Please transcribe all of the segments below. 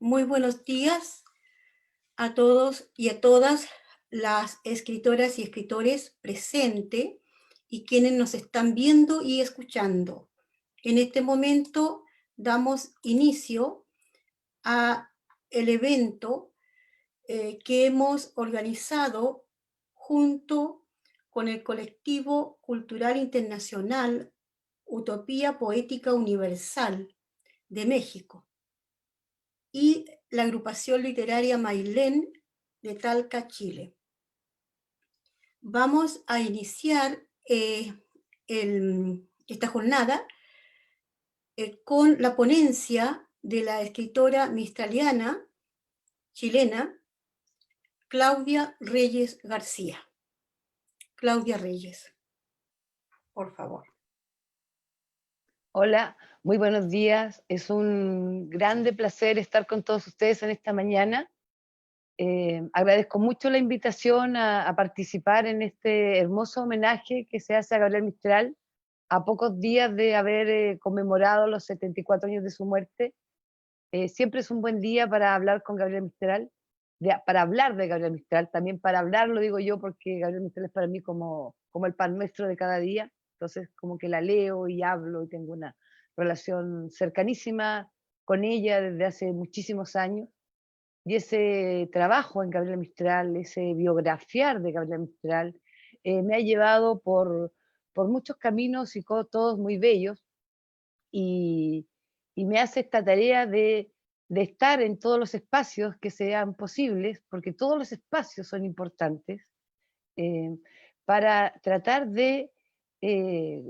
Muy buenos días a todos y a todas las escritoras y escritores presentes y quienes nos están viendo y escuchando. En este momento damos inicio a el evento que hemos organizado junto con el colectivo cultural internacional Utopía Poética Universal de México y la agrupación literaria Mailén de Talca, Chile. Vamos a iniciar esta jornada con la ponencia de la escritora mistraliana chilena Claudia Reyes García. Claudia Reyes, por favor. Hola, muy buenos días. Es un grande placer estar con todos ustedes en esta mañana. Agradezco mucho la invitación a participar en este hermoso homenaje que se hace a Gabriel Mistral a pocos días de haber conmemorado los 74 años de su muerte. Siempre es un buen día para hablar con Gabriel Mistral, para hablar de Gabriel Mistral, también para hablar, lo digo yo, porque Gabriel Mistral es para mí como el pan nuestro de cada día. Entonces, como que la leo y hablo y tengo una relación cercanísima con ella desde hace muchísimos años. Y ese trabajo en Gabriel Mistral, ese biografiar de Gabriel Mistral, me ha llevado por muchos caminos y todos muy bellos. Y, y me hace esta tarea de estar en todos los espacios que sean posibles, porque todos los espacios son importantes, eh, para tratar de eh,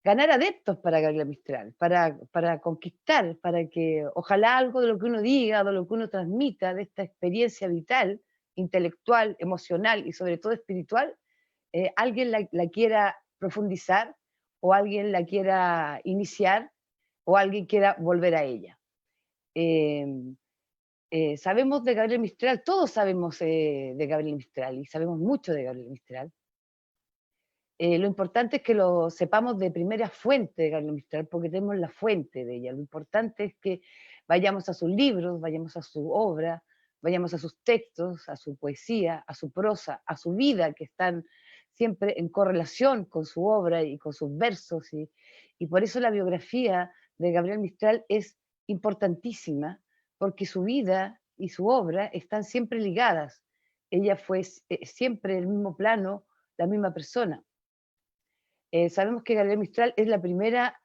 ganar adeptos para Gabriela Mistral, para conquistar, para que ojalá algo de lo que uno diga, de lo que uno transmita, de esta experiencia vital, intelectual, emocional y sobre todo espiritual, alguien la quiera profundizar o alguien la quiera iniciar o alguien quiera volver a ella. Eh, Sabemos de Gabriel Mistral, todos sabemos de Gabriel Mistral y sabemos mucho de Gabriel Mistral. Lo importante es que lo sepamos de primera fuente de Gabriel Mistral, porque tenemos la fuente de ella. Lo importante es que vayamos a sus libros, vayamos a su obra, vayamos a sus textos, a su poesía, a su prosa, a su vida, que están siempre en correlación con su obra y con sus versos. Y por eso la biografía de Gabriel Mistral es importantísima, porque su vida y su obra están siempre ligadas. Ella fue siempre el mismo plano, la misma persona. Sabemos que Gabriela Mistral es la primera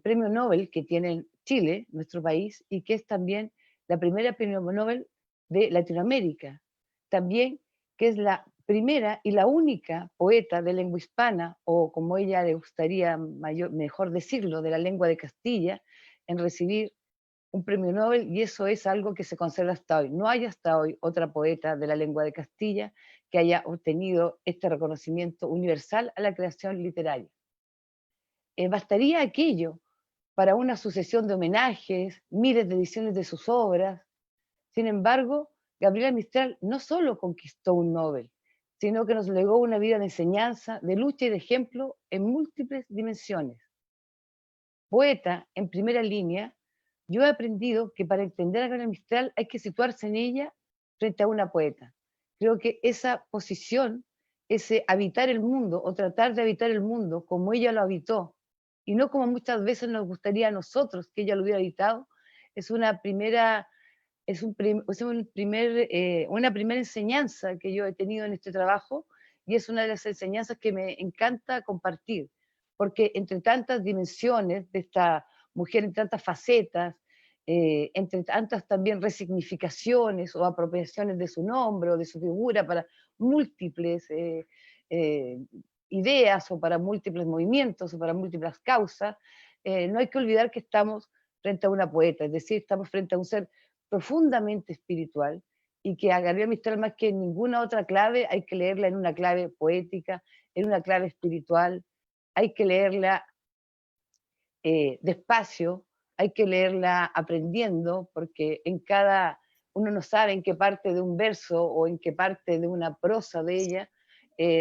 premio Nobel que tiene Chile, nuestro país, y que es también la primera premio Nobel de Latinoamérica. También que es la primera y la única poeta de lengua hispana, o como ella le gustaría mejor decirlo, de la lengua de Castilla, en recibir un premio Nobel, y eso es algo que se conserva hasta hoy. No hay hasta hoy otra poeta de la lengua de Castilla que haya obtenido este reconocimiento universal a la creación literaria. Bastaría aquello para una sucesión de homenajes, miles de ediciones de sus obras. Sin embargo, Gabriela Mistral no solo conquistó un Nobel, sino que nos legó una vida de enseñanza, de lucha y de ejemplo en múltiples dimensiones. Poeta en primera línea, yo he aprendido que para entender a Gabriela Mistral hay que situarse en ella frente a una poeta. Creo que esa posición, ese habitar el mundo o tratar de habitar el mundo como ella lo habitó, y no como muchas veces nos gustaría a nosotros que ella lo hubiera habitado, es una primera, una primera enseñanza que yo he tenido en este trabajo, y es una de las enseñanzas que me encanta compartir, porque entre tantas dimensiones de esta mujer, en tantas facetas, entre tantas también resignificaciones o apropiaciones de su nombre o de su figura para múltiples eh, ideas o para múltiples movimientos o para múltiples causas, no hay que olvidar que estamos frente a una poeta, es decir, estamos frente a un ser profundamente espiritual, y que a Gabriela Mistral, más que en ninguna otra clave, hay que leerla en una clave poética, en una clave espiritual, hay que leerla despacio, hay que leerla aprendiendo, porque uno no sabe en qué parte de un verso o en qué parte de una prosa de ella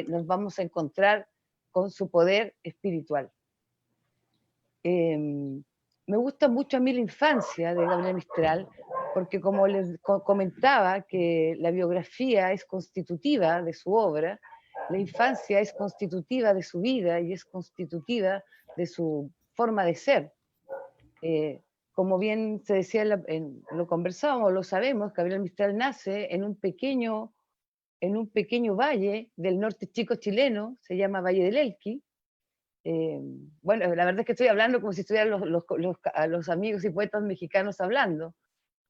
nos vamos a encontrar con su poder espiritual. Me gusta mucho a mí la infancia de Gabriela Mistral, porque como les comentaba que la biografía es constitutiva de su obra, la infancia es constitutiva de su vida y es constitutiva de su forma de ser. Como bien se decía, lo conversábamos, lo sabemos, Gabriel Mistral nace en un pequeño valle del norte chico chileno, se llama Valle del Elqui. Bueno, la verdad es que estoy hablando como si estuvieran a los amigos y poetas mexicanos hablando,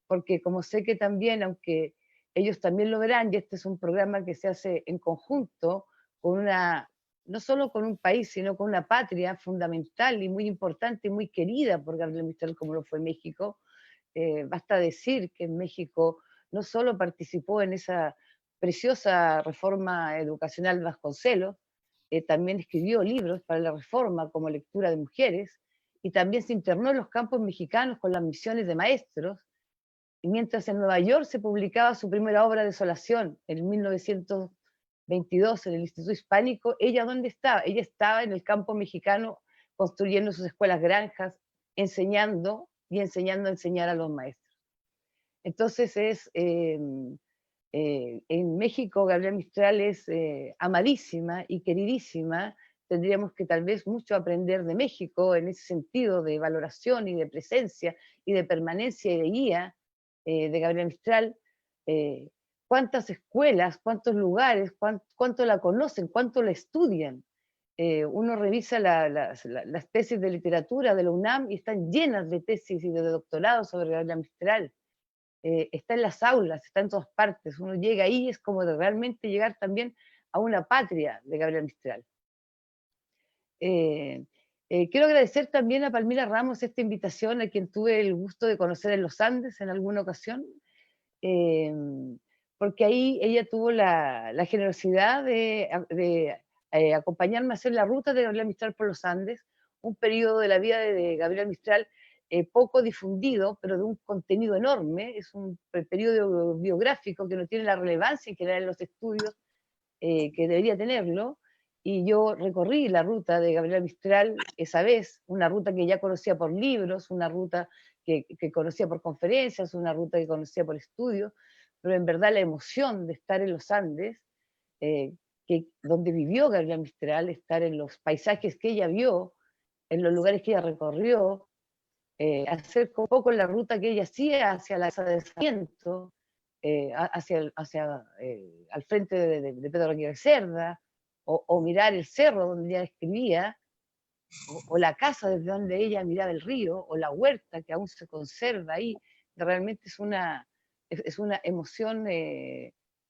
porque como sé que también, aunque ellos también lo verán, y este es un programa que se hace en conjunto con no solo con un país, sino con una patria fundamental y muy importante y muy querida por Gabriel Mistral como lo fue México. Basta decir que en México no solo participó en esa preciosa reforma educacional de Vasconcelos, también escribió libros para la reforma como Lectura de Mujeres, y también se internó en los campos mexicanos con las misiones de maestros, y mientras en Nueva York se publicaba su primera obra, Desolación, en 1922 en el Instituto Hispánico. ¿Ella dónde estaba? Ella estaba en el campo mexicano construyendo sus escuelas granjas, enseñando y enseñando a enseñar a los maestros. Entonces en México Gabriela Mistral es amadísima y queridísima. Tendríamos que tal vez mucho aprender de México en ese sentido de valoración y de presencia y de permanencia y de guía de Gabriela Mistral. Cuántas escuelas, cuántos lugares, cuánto la conocen, cuánto la estudian. Uno revisa las tesis de literatura de la UNAM y están llenas de tesis y de doctorados sobre Gabriela Mistral. Está en las aulas, está en todas partes. Uno llega ahí, es como de realmente llegar también a una patria de Gabriela Mistral. Quiero agradecer también a Palmira Ramos esta invitación, a quien tuve el gusto de conocer en los Andes en alguna ocasión, porque ahí ella tuvo la generosidad de acompañarme a hacer la ruta de Gabriela Mistral por los Andes, un periodo de la vida de Gabriela Mistral poco difundido, pero de un contenido enorme. Es un periodo biográfico que no tiene la relevancia en general en los estudios que debería tenerlo, y yo recorrí la ruta de Gabriela Mistral esa vez, una ruta que ya conocía por libros, una ruta que conocía por conferencias, una ruta que conocía por estudios, pero en verdad la emoción de estar en los Andes, donde vivió Gabriela Mistral, estar en los paisajes que ella vio, en los lugares que ella recorrió, hacer un poco la ruta que ella hacía hacia la casa de Sarmiento, al frente de Pedro Aguirre Cerda, o mirar el cerro donde ella escribía, o la casa desde donde ella miraba el río, o la huerta que aún se conserva ahí. Realmente es una emoción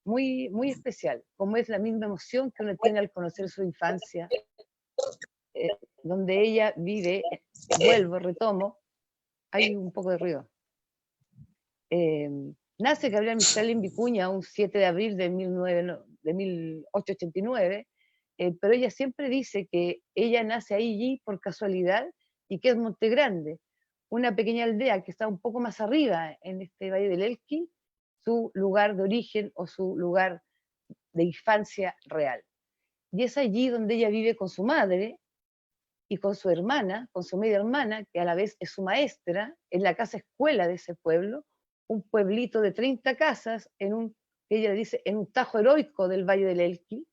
muy, muy especial, como es la misma emoción que uno tiene al conocer su infancia, donde ella vive. Vuelvo, retomo, hay un poco de ruido. Nace Gabriela Mistral en Vicuña un 7 de abril de 1889, pero ella siempre dice que ella nace allí por casualidad y que es Montegrande, una pequeña aldea que está un poco más arriba en este Valle del Elqui, su lugar de origen o su lugar de infancia real. Y es allí donde ella vive con su madre y con su hermana, con su media hermana, que a la vez es su maestra, en la casa escuela de ese pueblo, un pueblito de 30 casas, que ella dice, en un tajo heroico del Valle del Elqui,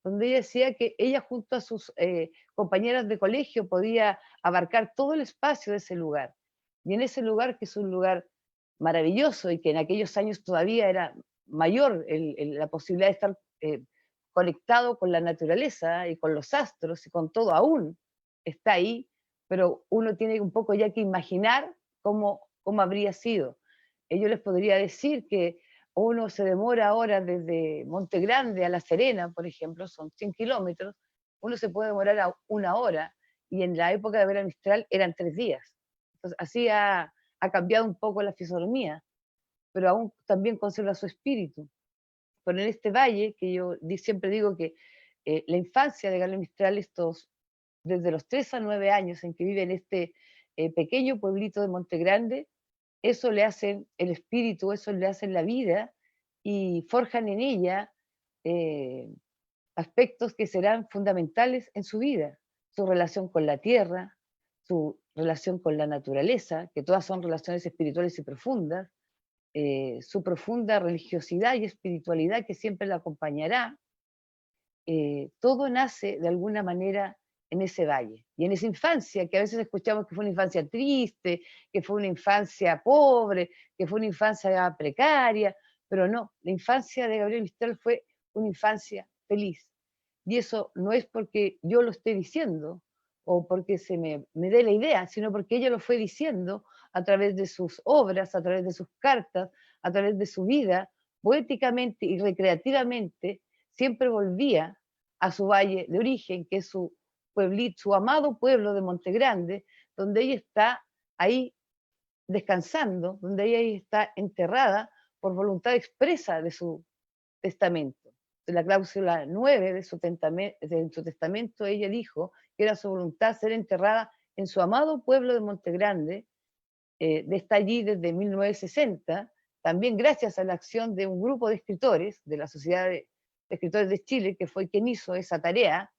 donde ella decía que ella junto a sus compañeras de colegio podía abarcar todo el espacio de ese lugar. Y en ese lugar, que es un lugar maravilloso y que en aquellos años todavía era mayor la posibilidad de estar conectado con la naturaleza y con los astros y con todo aún, está ahí, pero uno tiene un poco ya que imaginar cómo habría sido. Yo les podría decir que uno se demora ahora desde Monte Grande a La Serena, por ejemplo, son 100 kilómetros, uno se puede demorar a 1 hora, y en la época de Vera Mistral eran 3 días. Entonces, así ha cambiado un poco la fisonomía, pero aún también conserva su espíritu. Pero en este valle, que yo siempre digo que la infancia de Gabriela Mistral, desde los 3 a 9 años en que vive en este pequeño pueblito de Monte Grande, eso le hacen el espíritu, eso le hacen la vida, y forjan en ella aspectos que serán fundamentales en su vida, su relación con la tierra, su relación con la naturaleza, que todas son relaciones espirituales y profundas, su profunda religiosidad y espiritualidad que siempre la acompañará, todo nace de alguna manera en ese valle. Y en esa infancia, que a veces escuchamos que fue una infancia triste, que fue una infancia pobre, que fue una infancia precaria, pero no, la infancia de Gabriel Mistral fue una infancia feliz. Y eso no es porque yo lo esté diciendo o porque me dé la idea, sino porque ella lo fue diciendo a través de sus obras, a través de sus cartas, a través de su vida, poéticamente y recreativamente, siempre volvía a su valle de origen, que es su pueblito, su amado pueblo de Montegrande, donde ella está ahí descansando, donde ella está enterrada por voluntad expresa de su testamento. En la cláusula 9 de su testamento, ella dijo que era su voluntad ser enterrada en su amado pueblo de Montegrande, está allí desde 1960, también gracias a la acción de un grupo de escritores de la Sociedad de Escritores de Chile, que fue quien hizo esa tarea,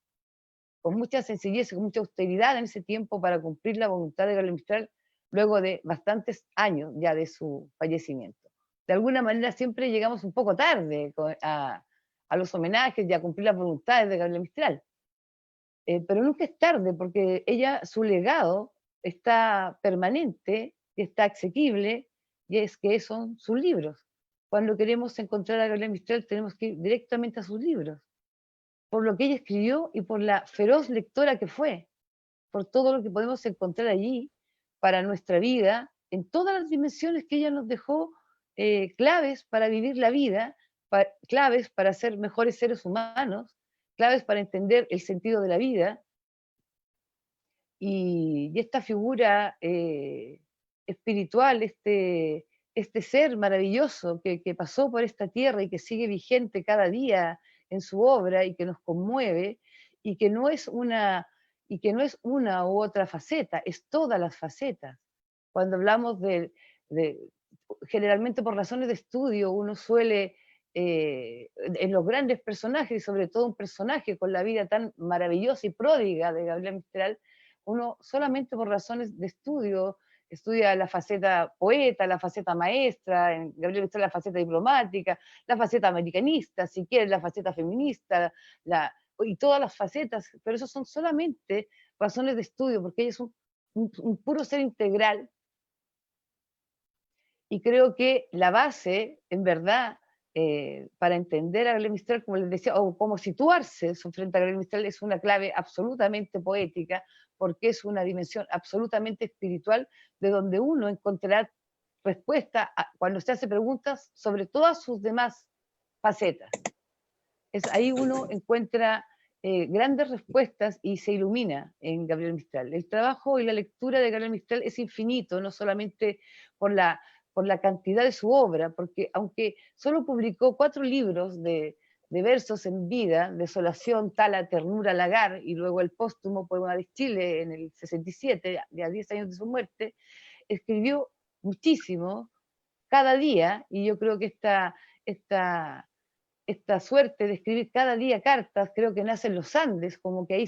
con mucha sencillez y con mucha austeridad en ese tiempo para cumplir la voluntad de Gabriel Mistral, luego de bastantes años ya de su fallecimiento. De alguna manera siempre llegamos un poco tarde a los homenajes y a cumplir las voluntades de Gabriel Mistral. Pero nunca es tarde, porque ella, su legado está permanente, está asequible, y es que son sus libros. Cuando queremos encontrar a Gabriela Mistral tenemos que ir directamente a sus libros, por lo que ella escribió y por la feroz lectora que fue, por todo lo que podemos encontrar allí para nuestra vida, en todas las dimensiones que ella nos dejó, claves para vivir la vida, claves para ser mejores seres humanos, claves para entender el sentido de la vida. Y esta figura espiritual, este ser maravilloso que pasó por esta tierra y que sigue vigente cada día en su obra y que nos conmueve, y que no es una u otra faceta, es todas las facetas. Cuando hablamos de generalmente por razones de estudio, uno suele, en los grandes personajes, y sobre todo un personaje con la vida tan maravillosa y pródiga de Gabriel Mistral, uno solamente por razones de estudio estudia la faceta poeta, la faceta maestra, en Gabriel Mistral la faceta diplomática, la faceta americanista, si quieres, la faceta feminista, y todas las facetas, pero eso son solamente razones de estudio, porque ella es un puro ser integral. Y creo que la base, en verdad, para entender a Gabriel Mistral, como les decía, o cómo situarse frente a Gabriel Mistral, es una clave absolutamente poética, porque es una dimensión absolutamente espiritual, de donde uno encontrará respuesta cuando se hace preguntas sobre todas sus demás facetas. Ahí uno encuentra grandes respuestas y se ilumina en Gabriel Mistral. El trabajo y la lectura de Gabriel Mistral es infinito, no solamente por la cantidad de su obra, porque aunque solo publicó 4 libros de versos en vida, Desolación, Tala, Ternura, Lagar, y luego el póstumo Poema de Chile en el 67, ya a 10 años de su muerte, escribió muchísimo cada día, y yo creo que esta suerte de escribir cada día cartas, creo que nace en los Andes, como que ahí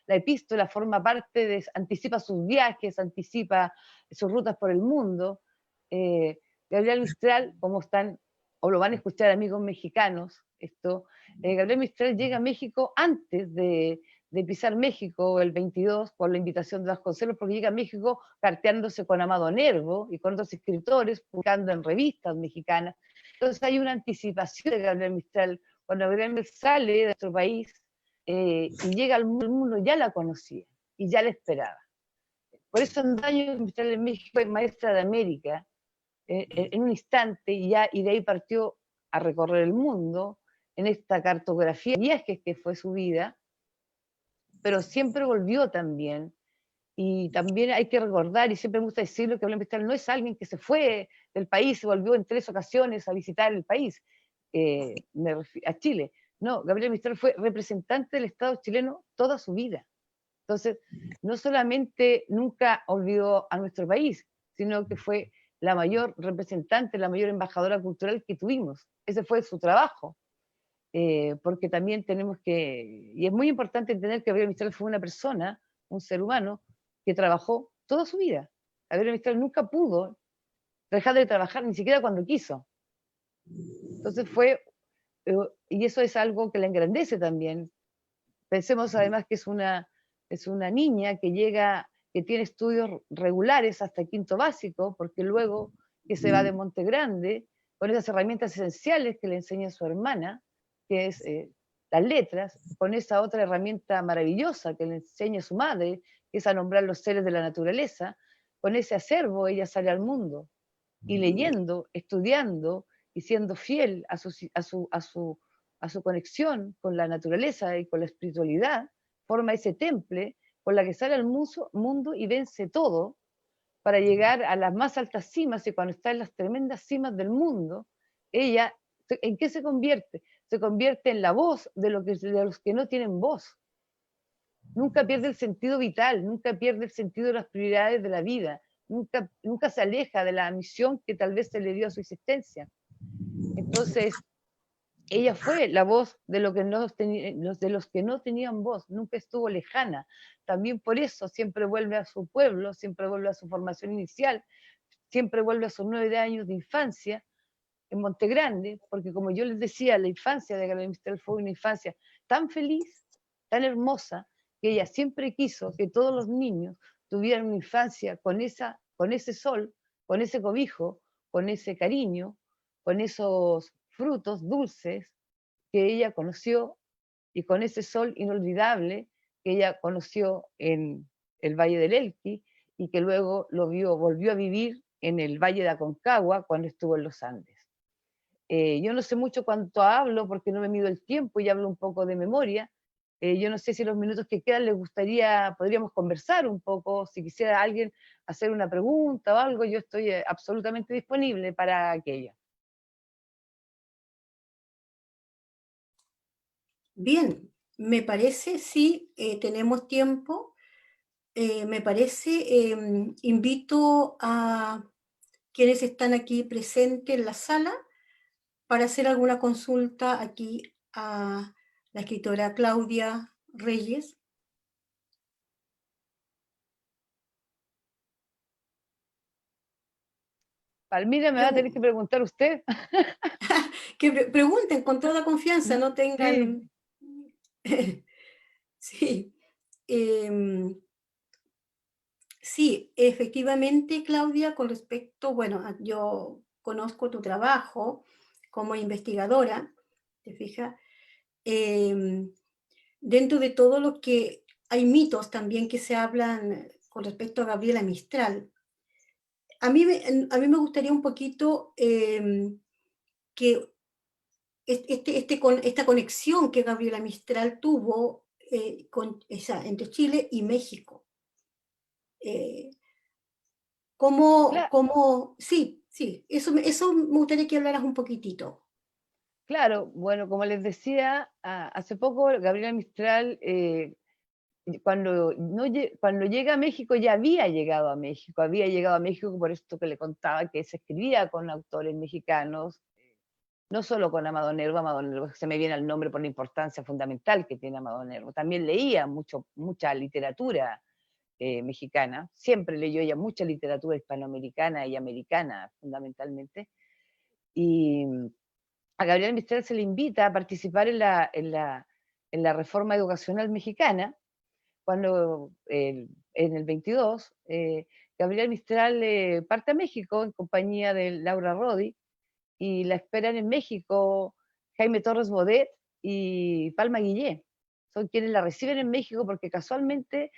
la epístola forma parte anticipa sus viajes, anticipa sus rutas por el mundo. Gabriel Mistral, como están, o lo van a escuchar amigos mexicanos, Gabriel Mistral llega a México antes de pisar México el 22 por la invitación de Vasconcelos, porque llega a México carteándose con Amado Nervo y con otros escritores, publicando en revistas mexicanas. Entonces hay una anticipación de Gabriel Mistral. Cuando Gabriel Mistral sale de nuestro país y llega al mundo, el mundo ya la conocía y ya la esperaba. Por eso en años Mistral en México fue maestra de América en un instante, y de ahí partió a recorrer el mundo en esta cartografía de viajes que fue su vida, pero siempre volvió también. Y también hay que recordar, y siempre me gusta decirlo, que Gabriel Mistral no es alguien que se fue del país y volvió en 3 ocasiones a visitar el país, a Chile. No, Gabriel Mistral fue representante del Estado chileno toda su vida. Entonces, no solamente nunca olvidó a nuestro país, sino que fue la mayor representante, la mayor embajadora cultural que tuvimos. Ese fue su trabajo. Porque también tenemos que, y es muy importante entender que Gabriel Mistral fue una persona, un ser humano, que trabajó toda su vida. Gabriel Mistral nunca pudo dejar de trabajar ni siquiera cuando quiso. Entonces y eso es algo que la engrandece también. Pensemos además que es una niña que llega, que tiene estudios regulares hasta quinto básico, porque luego que se va de Monte Grande, con esas herramientas esenciales que le enseña su hermana, que es las letras, con esa otra herramienta maravillosa que le enseña su madre, que es a nombrar los seres de la naturaleza, con ese acervo ella sale al mundo, y leyendo, estudiando y siendo fiel a su conexión con la naturaleza y con la espiritualidad, forma ese temple con la que sale al mundo y vence todo para llegar a las más altas cimas, y cuando está en las tremendas cimas del mundo, ella, ¿en qué se convierte? Se convierte en la voz de los que no tienen voz. Nunca pierde el sentido vital, nunca pierde el sentido de las prioridades de la vida, nunca se aleja de la misión que tal vez se le dio a su existencia. Entonces, ella fue la voz de, de los que no tenían voz, nunca estuvo lejana. También por eso siempre vuelve a su pueblo, siempre vuelve a su formación inicial, siempre vuelve a sus 9 años de infancia en Monte Grande, porque como yo les decía, la infancia de Gabriela Mistral fue una infancia tan feliz, tan hermosa, que ella siempre quiso que todos los niños tuvieran una infancia con ese sol, con ese cobijo, con ese cariño, con esos frutos dulces que ella conoció, y con ese sol inolvidable que ella conoció en el Valle del Elqui, y que luego volvió a vivir en el Valle de Aconcagua cuando estuvo en los Andes. Yo no sé mucho cuánto hablo porque no me mido el tiempo y hablo un poco de memoria. Yo no sé si los minutos que quedan les gustaría, podríamos conversar un poco, si quisiera alguien hacer una pregunta o algo, yo estoy absolutamente disponible para aquello. Bien, me parece, sí, tenemos tiempo. Me parece, invito a quienes están aquí presentes en la sala para hacer alguna consulta aquí a la escritora Claudia Reyes. Palmira, me va a tener que preguntar usted. Que pregunten con toda confianza, no Sí. tengan... Sí. Sí, efectivamente, Claudia, con respecto, bueno, yo conozco tu trabajo como investigadora, ¿te fijas? Dentro de todo lo que hay mitos también que se hablan con respecto a Gabriela Mistral. A mí me gustaría un poquito que esta conexión que Gabriela Mistral tuvo entre Chile y México. Sí, sí, eso me gustaría que hablaras un poquitito. Claro, bueno, como les decía, hace poco Gabriela Mistral, cuando, no, cuando llega a México, ya había llegado a México por esto que le contaba, que se escribía con autores mexicanos, no solo con Amado Nervo se me viene al nombre por la importancia fundamental que tiene Amado Nervo, también leía mucha literatura mexicana, siempre leyó ella mucha literatura hispanoamericana y americana fundamentalmente, y a Gabriela Mistral se le invita a participar en la reforma educacional mexicana, cuando en el 22, Gabriela Mistral parte a México en compañía de Laura Rodi, y la esperan en México Jaime Torres Bodet y Palma Guillé. Son quienes la reciben en México porque casualmente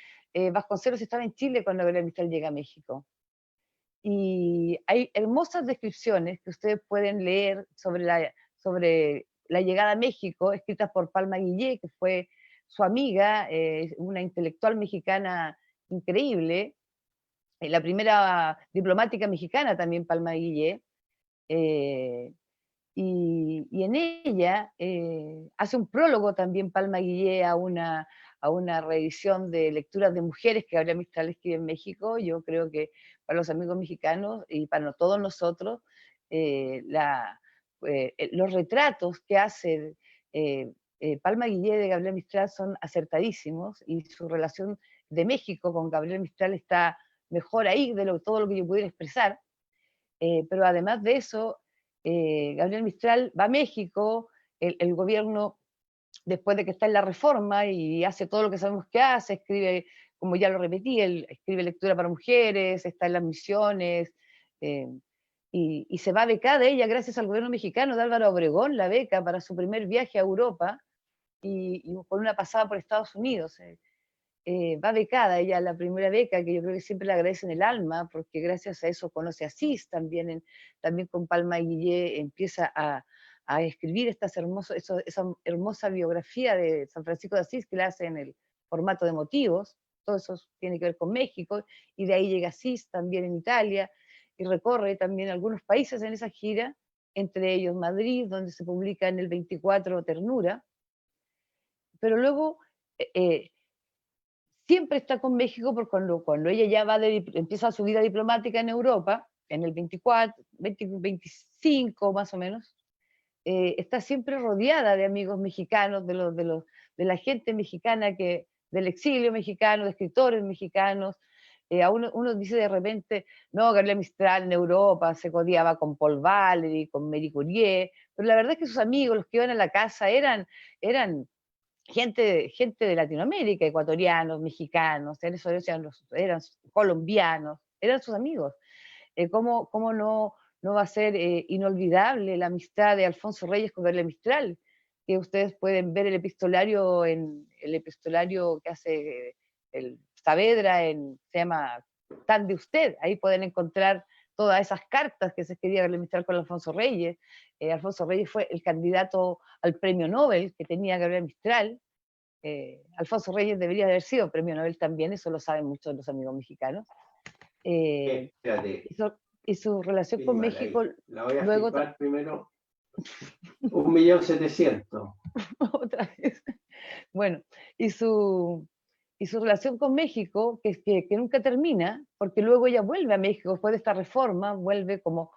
Vasconcelos estaba en Chile cuando Gabriela Mistral llega a México. Y hay hermosas descripciones que ustedes pueden leer sobre la llegada a México, escritas por Palma Guillé, que fue su amiga, una intelectual mexicana increíble, la primera diplomática mexicana también, Palma Guillé, eh, y en ella hace un prólogo también Palma Guillé a una reedición de lecturas de mujeres que Gabriela Mistral escribe en México. Yo creo que para los amigos mexicanos y para todos nosotros, los retratos que hace Palma Guillé de Gabriela Mistral son acertadísimos, y su relación de México con Gabriela Mistral está mejor ahí de todo lo que yo pudiera expresar. pero además de eso, Gabriel Mistral va a México, el gobierno, después de que está en la reforma y hace todo lo que sabemos que hace, escribe, como ya lo repetí, él escribe lectura para mujeres, está en las misiones, eh, y se va becada ella gracias al gobierno mexicano de Álvaro Obregón, la beca para su primer viaje a Europa, y con una pasada por Estados Unidos. Va becada, ella la primera beca, que yo creo que siempre le agradecen el alma, porque gracias a eso conoce a Asís también, también con Palma Guillé empieza a escribir esa hermosa biografía de San Francisco de Asís que la hace en el formato de motivos, todo eso tiene que ver con México, y de ahí llega Asís también en Italia, y recorre también algunos países en esa gira, entre ellos Madrid, donde se publica en el 24 Ternura, pero luego siempre está con México, porque cuando ella ya empieza su vida diplomática en Europa, en el 24, 20, 25 más o menos, está siempre rodeada de amigos mexicanos, de la gente mexicana, del exilio mexicano, de escritores mexicanos. A uno dice de repente, no, Gabriela Mistral en Europa se codiaba con Paul Valéry, con Marie Curie, pero la verdad es que sus amigos, los que iban a la casa, eran gente de Latinoamérica, ecuatorianos, mexicanos, eran colombianos, eran sus amigos. ¿Cómo no va a ser inolvidable la amistad de Alfonso Reyes con Gabriela Mistral? Que ustedes pueden ver el epistolario que hace el Saavedra, se llama Tan de Usted, ahí pueden encontrar todas esas cartas que se escribía Gabriela Mistral con Alfonso Reyes. Alfonso Reyes fue el candidato al premio Nobel que tenía Gabriela Mistral. Alfonso Reyes debería haber sido premio Nobel también, eso lo saben muchos de los amigos mexicanos. Espérate. Y su relación con México, la voy a luego flipar primero. 1.700.000. otra vez. Bueno, y su relación con México, que nunca termina, porque luego ella vuelve a México después de esta reforma, vuelve como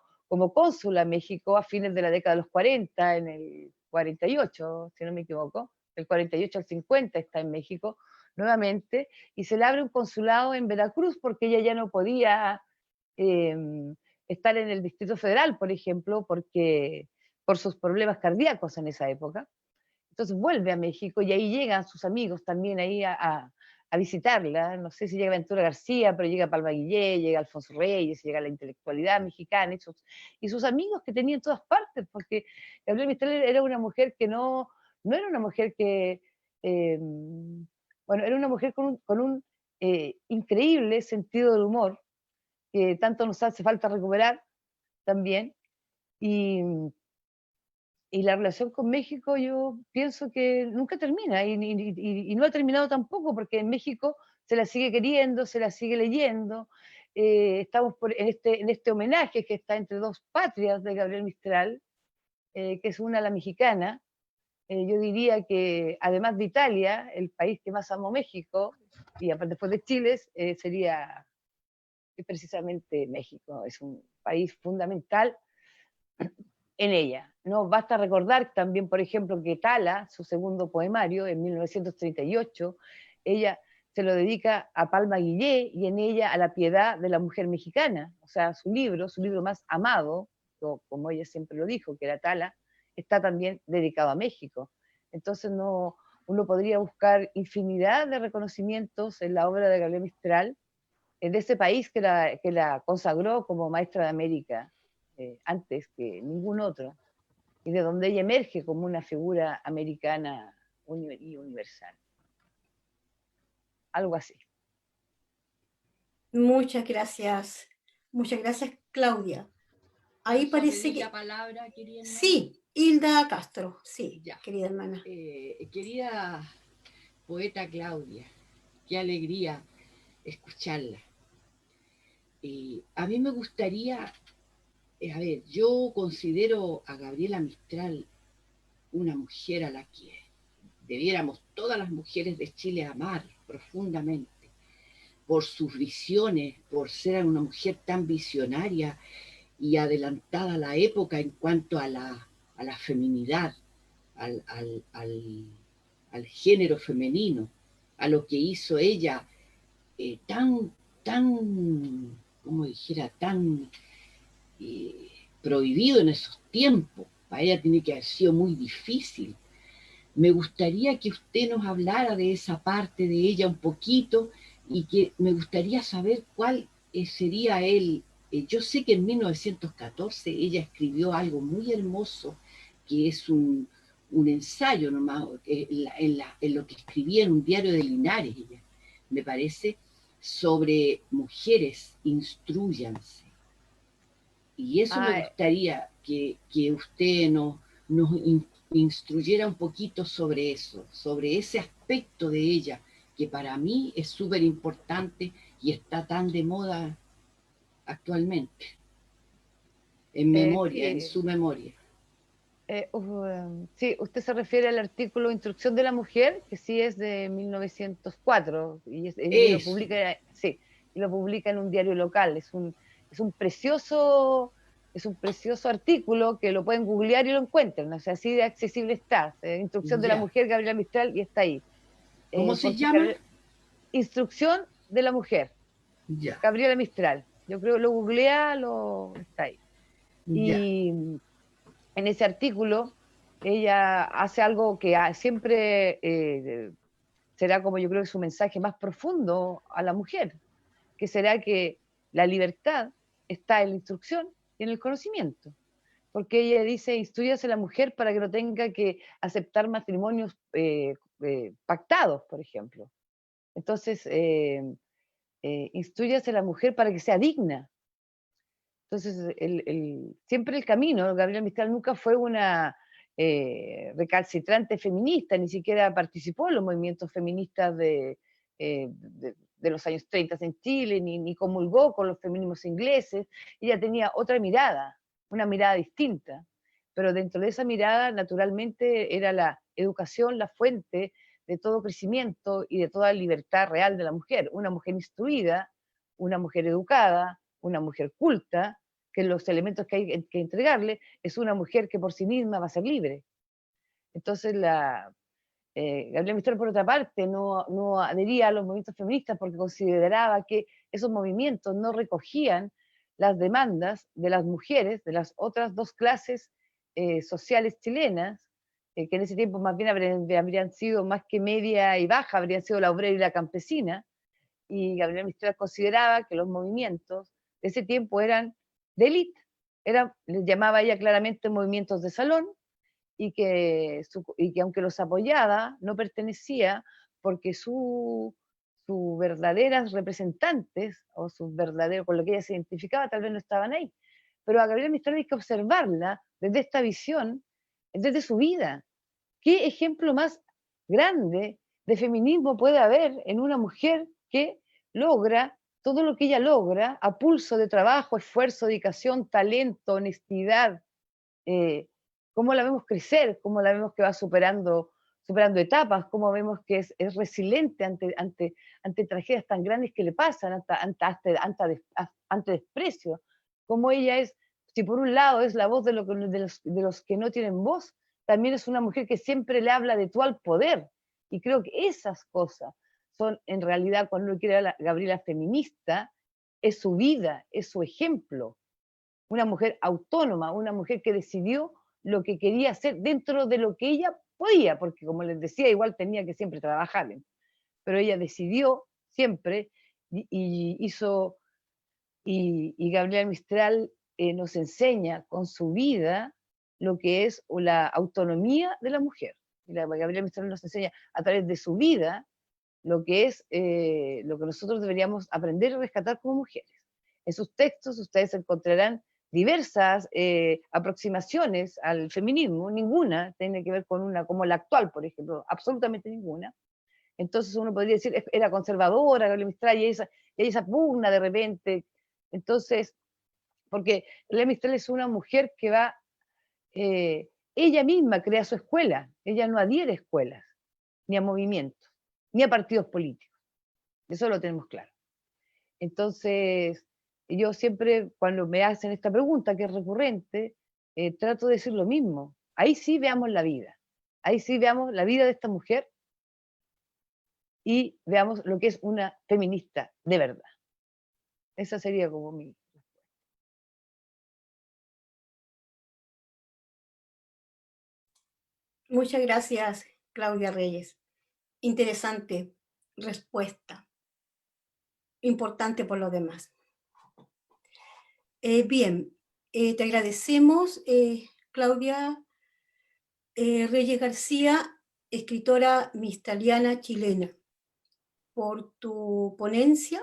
cónsula a México a fines de la década de los 40, en el 48, si no me equivoco, del 48 al 50 está en México nuevamente, y se le abre un consulado en Veracruz porque ella ya no podía eh, estar en el Distrito Federal, por ejemplo, por sus problemas cardíacos en esa época. Entonces vuelve a México y ahí llegan sus amigos también ahí a visitarla. No sé si llega Ventura García, pero llega Palma Guillé, llega Alfonso Reyes, llega la intelectualidad mexicana y sus amigos que tenía en todas partes, porque Gabriela Mistral era una mujer que no era una mujer que, bueno, era una mujer con un increíble sentido del humor, que tanto nos hace falta recuperar también. Y, y la relación con México yo pienso que nunca termina y no ha terminado tampoco porque en México se la sigue queriendo, se la sigue leyendo. Estamos en este homenaje que está entre dos patrias de Gabriel Mistral, que es una la mexicana. Yo diría que además de Italia, el país que más amo México, y aparte después de Chile, sería precisamente México. Es un país fundamental en ella. No basta recordar también, por ejemplo, que Tala, su segundo poemario, en 1938, ella se lo dedica a Palma Guillé y en ella a la piedad de la mujer mexicana. O sea, su libro más amado, como ella siempre lo dijo, que era Tala, está también dedicado a México. Entonces uno podría buscar infinidad de reconocimientos en la obra de Gabriel Mistral, de ese país que la consagró como maestra de América antes que ningún otro, y de donde ella emerge como una figura americana y universal. Algo así. Muchas gracias, Claudia. Ahí parece que... palabra, querida hermana? Sí, Hilda Castro, sí, ya. Querida hermana. Querida poeta Claudia, qué alegría escucharla. A mí me gustaría, a ver, yo considero a Gabriela Mistral una mujer a la que debiéramos todas las mujeres de Chile amar profundamente, por sus visiones, por ser una mujer tan visionaria y adelantada a la época en cuanto a la feminidad, al género femenino, a lo que hizo ella tan, como dijera, tan prohibido en esos tiempos. Para ella tiene que haber sido muy difícil. Me gustaría que usted nos hablara de esa parte de ella un poquito y que me gustaría saber cuál sería él. Yo sé que en 1914 ella escribió algo muy hermoso, que es un ensayo nomás, en lo que escribía en un diario de Linares, ella, me parece, sobre mujeres, instruyanse. Y eso me Ah, gustaría que usted nos instruyera un poquito sobre ese aspecto de ella, que para mí es súper importante y está tan de moda actualmente, en memoria, en sí, su memoria. sí, usted se refiere al artículo Instrucción de la Mujer, que sí es de 1904, y lo Eso, publica, sí, y lo publica en un diario local. Es un precioso, es un precioso artículo que lo pueden googlear y lo encuentran, o sea, así de accesible está. Instrucción de la ya. Mujer, Gabriela Mistral, y está ahí. ¿Cómo se Porque llama? Instrucción de la Mujer, Ya, Gabriela Mistral. Yo creo que lo googlea, está ahí. ya, Y en ese artículo ella hace algo que siempre será como yo creo que su mensaje más profundo a la mujer, que será que la libertad está en la instrucción y en el conocimiento. Porque ella dice, instruyase a la mujer para que no tenga que aceptar matrimonios pactados, por ejemplo. Entonces, instruyase a la mujer para que sea digna. Entonces, siempre el camino, Gabriela Mistral nunca fue una recalcitrante feminista, ni siquiera participó en los movimientos feministas de los años 30 en Chile, ni comulgó con los feminismos ingleses. Ella tenía otra mirada, una mirada distinta, pero dentro de esa mirada, naturalmente, era la educación la fuente de todo crecimiento y de toda libertad real de la mujer. Una mujer instruida, una mujer educada, una mujer culta, que los elementos que hay que entregarle, es una mujer que por sí misma va a ser libre. Entonces, Gabriela Mistral, por otra parte, no adhería a los movimientos feministas porque consideraba que esos movimientos no recogían las demandas de las mujeres, de las otras dos clases sociales chilenas, que en ese tiempo más bien habrían sido más que media y baja, habrían sido la obrera y la campesina, y Gabriela Mistral consideraba que los movimientos de ese tiempo eran de élite, les llamaba ella claramente movimientos de salón, y que aunque los apoyaba, no pertenecía porque sus verdaderas representantes, o sus verdaderos, con lo que ella se identificaba, tal vez no estaban ahí. Pero a Gabriela Mistral hay que observarla desde esta visión, desde su vida. ¿Qué ejemplo más grande de feminismo puede haber en una mujer que logra todo lo que ella logra a pulso de trabajo, esfuerzo, dedicación, talento, honestidad? eh, Cómo la vemos crecer, cómo la vemos que va superando etapas, cómo vemos que es resiliente ante tragedias tan grandes que le pasan, ante desprecio, cómo ella es, si por un lado es la voz de los que no tienen voz, también es una mujer que siempre le habla de tú al poder. Y creo que esas cosas son en realidad, cuando uno quiere a la Gabriela feminista, es su vida, es su ejemplo, una mujer autónoma, una mujer que decidió lo que quería hacer dentro de lo que ella podía, porque como les decía, igual tenía que siempre trabajar, pero ella decidió siempre y hizo, y Gabriela Mistral nos enseña con su vida lo que es la autonomía de la mujer. Y Gabriela Mistral nos enseña a través de su vida lo que es lo que nosotros deberíamos aprender y rescatar como mujeres. En sus textos ustedes encontrarán diversas aproximaciones al feminismo, ninguna tiene que ver con una como la actual, por ejemplo, absolutamente ninguna. Entonces uno podría decir, era conservadora, Gabriela Mistral, y esa pugna de repente. Entonces, porque Gabriela Mistral es una mujer que va, ella misma crea su escuela, ella no adhiere a escuelas, ni a movimientos, ni a partidos políticos. Eso lo tenemos claro. Entonces, yo siempre, cuando me hacen esta pregunta, que es recurrente, trato de decir lo mismo. Ahí sí veamos la vida. Ahí sí veamos la vida de esta mujer y veamos lo que es una feminista de verdad. Esa sería como mi... Muchas gracias, Claudia Reyes. Interesante respuesta, importante por lo demás. Bien, te agradecemos, Claudia Reyes García, escritora mixtaliana chilena, por tu ponencia.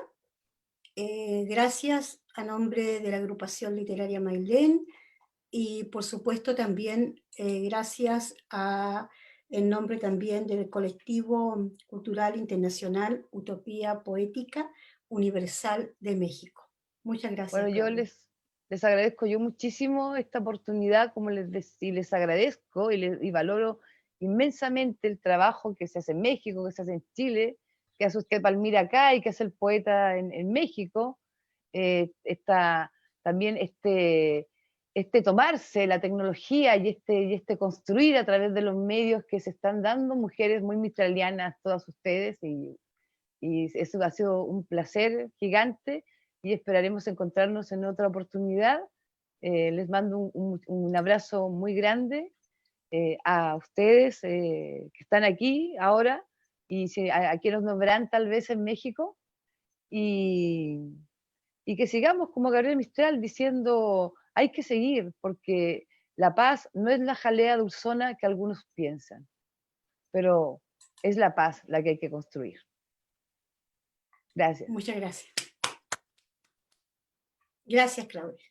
Gracias a nombre de la agrupación literaria Mailén y por supuesto también gracias en nombre también del colectivo cultural internacional Utopía Poética Universal de México. Muchas gracias, Bueno, yo Claudia. les agradezco yo muchísimo esta oportunidad, como y les agradezco y valoro inmensamente el trabajo que se hace en México, que se hace en Chile, que hace usted Palmira acá y que hace el poeta en México. También este tomarse la tecnología y este construir a través de los medios que se están dando, mujeres muy mistralianas, todas ustedes, y eso ha sido un placer gigante y esperaremos encontrarnos en otra oportunidad. Les mando un abrazo muy grande a ustedes que están aquí ahora y a quienes nos verán tal vez en México, y, y que sigamos como Gabriel Mistral diciendo hay que seguir porque la paz no es la jalea dulzona que algunos piensan, pero es la paz la que hay que construir. Gracias. Muchas gracias. Gracias, Claudia.